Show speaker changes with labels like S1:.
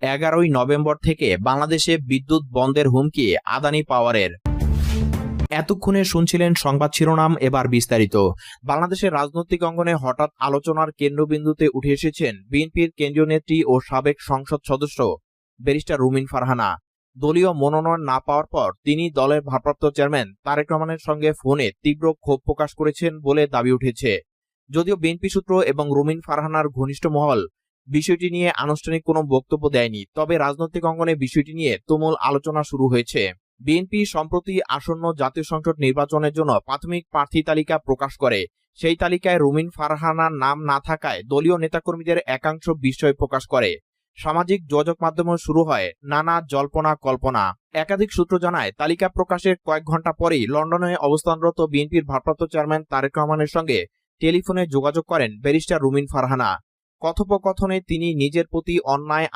S1: 11ই November থেকে বাংলাদেশে বিদ্যুৎ বন্ধের হুমকি আদানি পাওয়ারের। এতক্ষণে শুনছিলেন সংবাদ শিরোনাম, এবার বিস্তারিত। বাংলাদেশের রাজনৈতিক অঙ্গনে হঠাৎ আলোচনার কেন্দ্রবিন্দুতে উঠে এসেছেন বিএনপির কেন্দ্রীয় নেত্রী ও সাবেক সংসদ সদস্য ব্যারিস্টার রুমিন ফারহানা। দলীয় মনোনয়ন না পাওয়ার পর তিনি দলের ভারপ্রাপ্ত চেয়ারম্যান তারেক রহমানের সঙ্গে ফোনে তীব্র ক্ষোভ প্রকাশ করেছেন বলে দাবি উঠেছে। যদিও বিএনপি সূত্র এবং রুমিন ফারহানার ঘনিষ্ঠ মহল বিষয়টি নিয়ে আনুষ্ঠানিক কোনো বক্তব্য দেয়নি, তবে রাজনৈতিক অঙ্গনে বিষয়টি নিয়ে তুমুল আলোচনা শুরু হয়েছে। বিএনপি সম্প্রতি আসন্ন জাতীয় সংসদ নির্বাচনের জন্য প্রাথমিক প্রার্থী তালিকা প্রকাশ করে। সেই তালিকায় রুমিন ফারহানার নাম না থাকায় দলীয় নেতাকর্মীদের একাংশ বিস্ময় প্রকাশ করে। সামাজিক যোগাযোগ মাধ্যমে শুরু হয় নানা জল্পনা কল্পনা। একাধিক সূত্র জানায়, তালিকা প্রকাশের কয়েক ঘন্টা পরেই লন্ডনে অবস্থানরত বিএনপির ভারপ্রাপ্ত চেয়ারম্যান তারেক রহমানের সঙ্গে টেলিফোনে যোগাযোগ করেন ব্যারিস্টার রুমিন ফারহানা। কথোপকথনে তিনি নিজের প্রতি অন্যায়